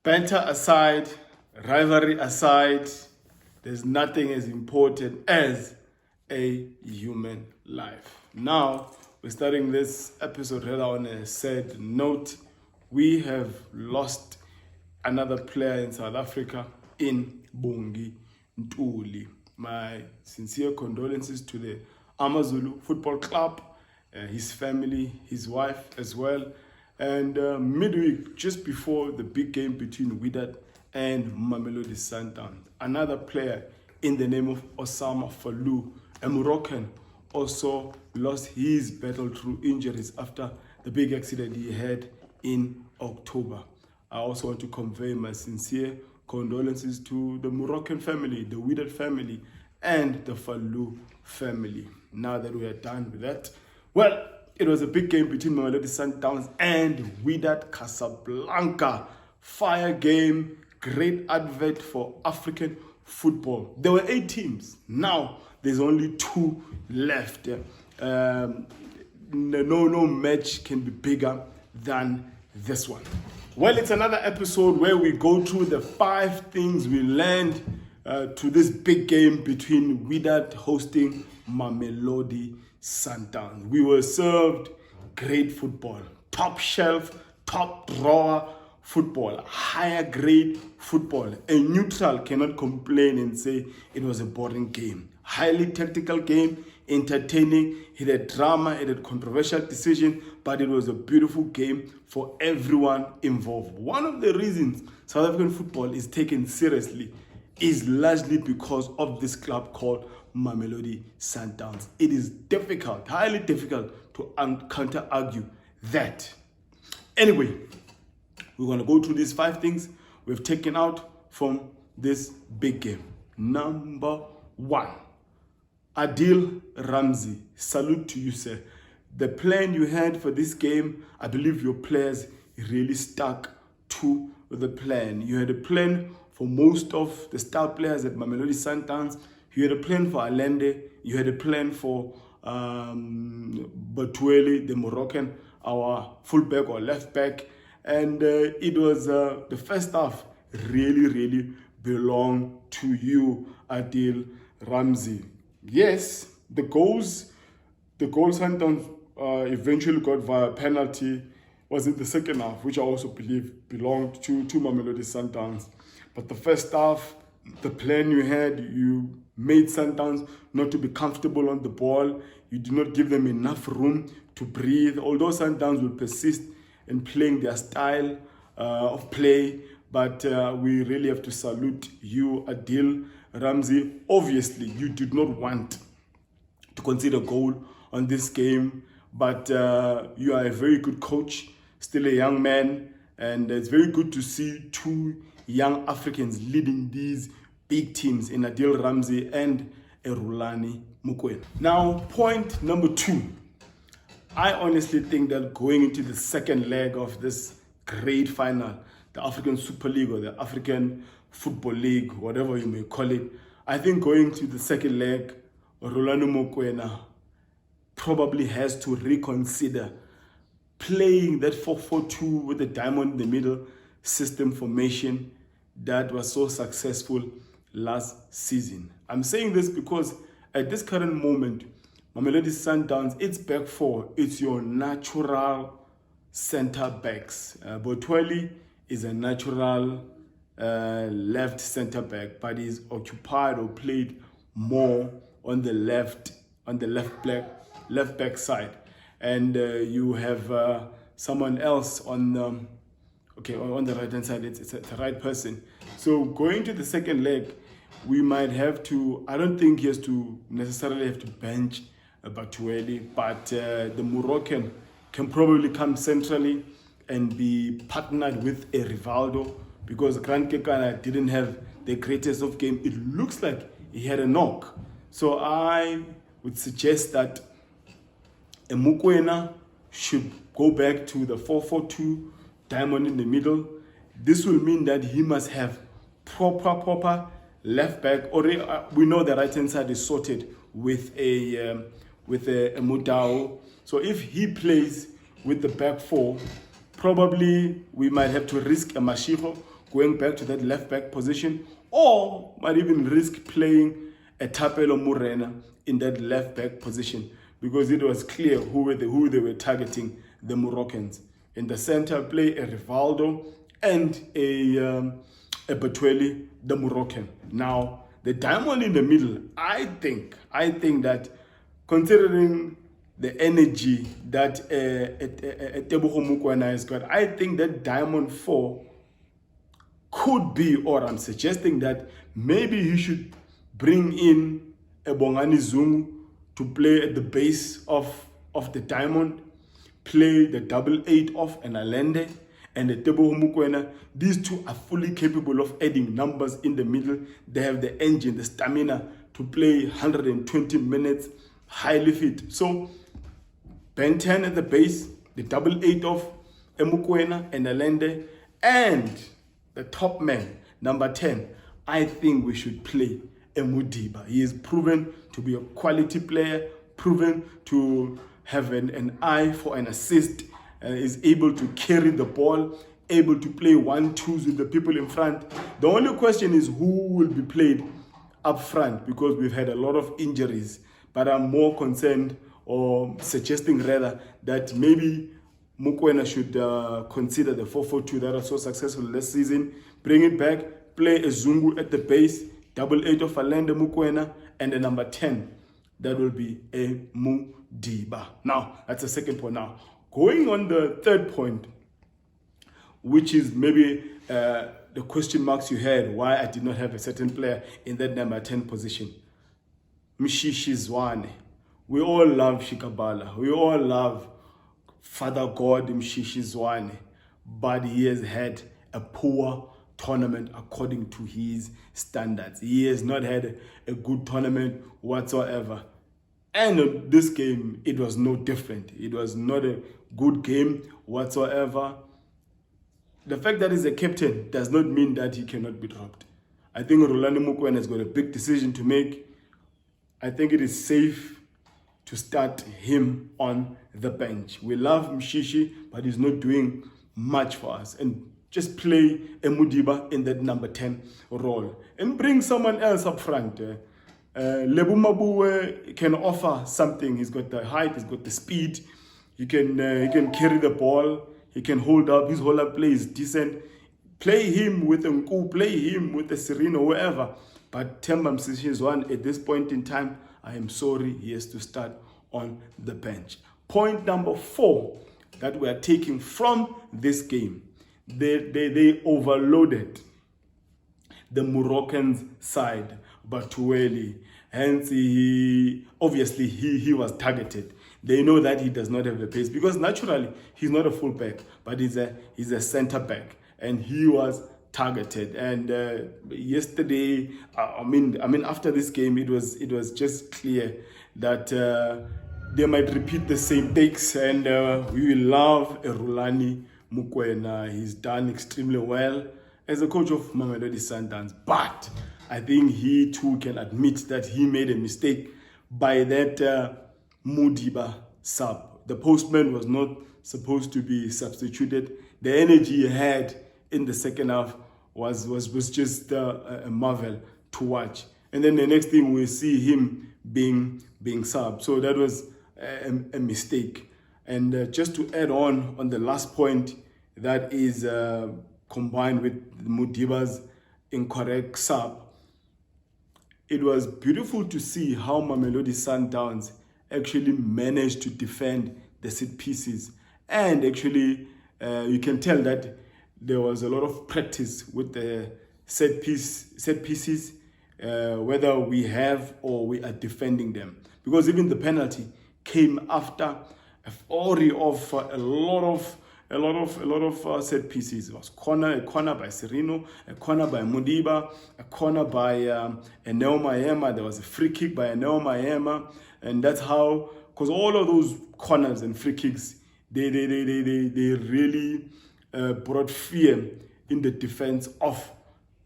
Banter aside, rivalry aside, there's nothing as important as a human life. Now, we're starting this episode rather on a sad note. We have lost another player in South Africa in Bongi Ntuli. My sincere condolences to the Amazulu Football Club, his family, his wife as well. And midweek, just before the big game between WYDAD and MAMELODI SUNDOWNS, another player in the name of Osama Falou, a Moroccan, also lost his battle through injuries after the big accident he had in October. I also want to convey my sincere condolences to the Moroccan family, the WYDAD family, and the Falou family. Now that we are done with that, well, it was a big game between MAMELODI SUNDOWNS and WYDAD Casablanca. Fire game, great advert for African football. There were 8 teams. Now there's only 2 left. No match can be bigger than this one. Well, it's another episode where we go through the 5 things we learned to this big game between WYDAD hosting MAMELODI SUNDOWNS. We were served great football, top shelf, top drawer football, higher grade football. A neutral cannot complain and say it was a boring game. Highly tactical game, entertaining, it had drama, it had controversial decision, but it was a beautiful game for everyone involved. One of the reasons South African football is taken seriously is largely because of this club called MAMELODI SUNDOWNS. It is difficult, highly difficult to counter-argue that. Anyway, we're going to go through these 5 things we've taken out from this big game. Number 1, Adil Ramzi. Salute to you, sir. The plan you had for this game, I believe your players really stuck to the plan. You had a plan for most of the star players at MAMELODI SUNDOWNS. You had a plan for Allende. You had a plan for Batueli, the Moroccan, our fullback or left back. And it was the first half really belonged to you, Adil Ramzi. Yes, the goal Sundowns eventually got via penalty was in the second half, which I also believe belonged to MAMELODI SUNDOWNS. But the first half, the plan you had, you made Sundowns not to be comfortable on the ball. You did not give them enough room to breathe. Although Sundowns will persist in playing their style of play, but we really have to salute you, Adil Ramzi. Obviously, you did not want to concede a goal on this game, but you are a very good coach, still a young man, and it's very good to see 2 young Africans leading these big teams in Adil Ramzi and Erulani Mukwena. Now, point number 2. I honestly think that going into the second leg of this great final, the African Super League or the African Football League, whatever you may call it, I think going to the second leg, Erulani Mukwena probably has to reconsider playing that 4-4-2 with the diamond in the middle system formation that was so successful last season. I'm saying this because at this current moment, MAMELODI SUNDOWNS, its back 4, it's your natural center backs. Botweli is a natural left center back, but is occupied or played more on the left back side. And you have someone else on the right hand side. It's the right person. So going to the second leg, we might have to, I don't think he has to necessarily have to bench Batueli, but the Moroccan can probably come centrally and be partnered with a Rivaldo, because Grant Kekana didn't have the greatest of game. It looks like he had a knock. So I would suggest that Mukwena should go back to the 4-4-2, diamond in the middle. This will mean that he must have proper left back. Already, we know the right hand side is sorted with a Mudao. So if he plays with the back 4, probably we might have to risk a Mashiko going back to that left back position, or might even risk playing a Tapelo Morena in that left back position, because it was clear who they were targeting, the Moroccans. In the center, play a Rivaldo and a Batueli, the Moroccan. Now, the diamond in the middle, I think that considering the energy that Tebogo Mokoena has got, I think that diamond 4 could be, or I'm suggesting that maybe he should bring in a Bongani Zungu to play at the base of the diamond, play the 8-8 of an Allende and the Tebogo Mokoena. These two are fully capable of adding numbers in the middle. They have the engine, the stamina to play 120 minutes, highly fit. So Ben 10 at the base, the 8-8 of Mokoena and Allende, and the top man, number 10, I think we should play Modiba. He is proven to be a quality player, proven to have an eye for an assist, is able to carry the ball, able to play 1-2s with the people in front. The only question is who will be played up front, because we've had a lot of injuries. But I'm more concerned, or suggesting rather, that maybe Mokoena should consider the 4-4-2 that was so successful last season, bring it back, play a Zungu at the base, 8-8 of Allende Mokoena, and the number 10, that will be a Modiba. Now, that's the second point. Now, going on the third point, which is maybe the question marks you had, why I did not have a certain player in that number 10 position. Mshishi Zwane. We all love Shikabala. We all love Father God Mshishi Zwane. But he has had a poor tournament according to his standards. He has not had a good tournament whatsoever. And in this game, it was no different. It was not a good game whatsoever. The fact that he's a captain does not mean that he cannot be dropped. I think Rolando Mokoena has got a big decision to make. I think it is safe to start him on the bench. We love Mshishi, but he's not doing much for us. And just play a Modiba in that number 10 role. And bring someone else up front. Lebu Mabue can offer something. He's got the height, he's got the speed. He can carry the ball. He can hold up. His hold-up play is decent. Play him with a Nku, play him with a Sereno, wherever. But Themba Mshishi at this point in time, I am sorry, he has to start on the bench. Point number 4 that we are taking from this game. They overloaded the Moroccan side, Batueli. Hence, he was targeted. They know that he does not have the pace, because naturally he's not a fullback, but he's a center back, and he was targeted. And yesterday, I mean, after this game, it was just clear that they might repeat the same takes, and we will love Rolando Mokoena. He's done extremely well as a coach of Mamelodi Sundowns, but I think he too can admit that he made a mistake by that Modiba sub. The postman was not supposed to be substituted. The energy he had in the second half was just a marvel to watch. And then the next thing we see him being subbed. So that was a mistake. And just to add on the last point, that is combined with Modiba's incorrect sub, it was beautiful to see how Mamelodi Sundowns actually managed to defend the set pieces. And actually, you can tell that there was a lot of practice with the set pieces, whether we have or we are defending them. Because even the penalty came after a flurry of a lot of set pieces. It was a corner by Sereno, a corner by Modiba, a corner by Eneo Maema. There was a free kick by Eneo Maema. And that's how, because all of those corners and free kicks, they really brought fear in the defense of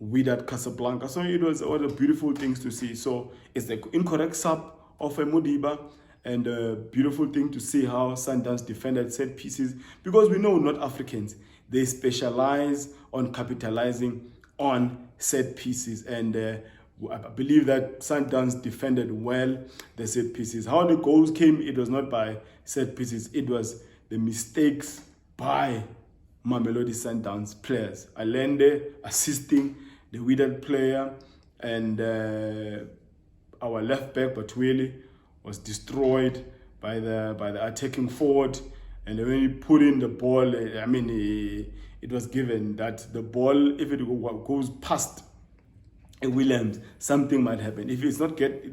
WYDAD Casablanca. So it was all the beautiful things to see. So it's the incorrect sub of a Modiba, and a beautiful thing to see how Sundowns defended set pieces, because we know not Africans, They specialize on capitalizing on set pieces, and I believe that Sundowns defended well the set pieces. How the goals came, it was not by set pieces, it was the mistakes by Mamelodi Sundowns players. Allende assisting the WYDAD player, and our left back Batweli was destroyed by the attacking forward. And when he put in the ball, I mean, it was given that the ball, if it goes past a Williams, something might happen. If it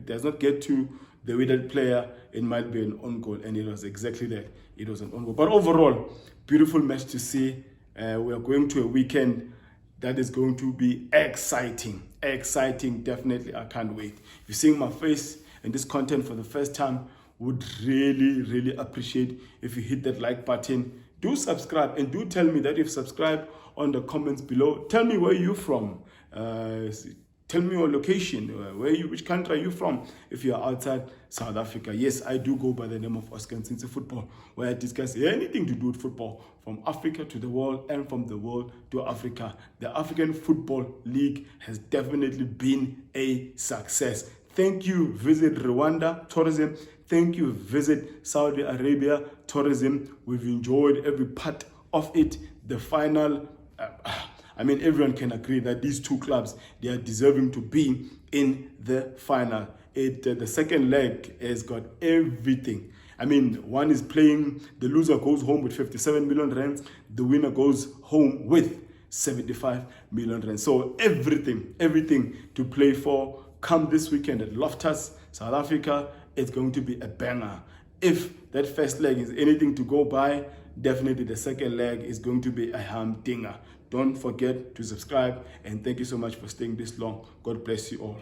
does not get to the WYDAD player, it might be an own goal, and it was exactly that. It was an own goal. But overall, beautiful match to see. We are going to a weekend that is going to be exciting. Exciting, definitely. I can't wait. If you're seeing my face in this content for the first time, would really appreciate if you hit that like button. Do subscribe, and do tell me that you've subscribed on the comments below. Tell me where you're from. Tell me your location, which country are you from if you're outside South Africa. Yes, I do go by the name of Oscar Nsinsi Football, where I discuss anything to do with football, from Africa to the world and from the world to Africa. The African Football League has definitely been a success. Thank you, Visit Rwanda Tourism. Thank you, Visit Saudi Arabia Tourism. We've enjoyed every part of it. The final, I mean, everyone can agree that these two clubs, they are deserving to be in the final. The second leg has got everything. I mean, one is playing, the loser goes home with 57 million rands, the winner goes home with 75 million rands. So everything to play for. Come this weekend at Loftus, South Africa. It's going to be a banger. If that first leg is anything to go by, definitely the second leg is going to be a humdinger. Don't forget to subscribe, and thank you so much for staying this long. God bless you all.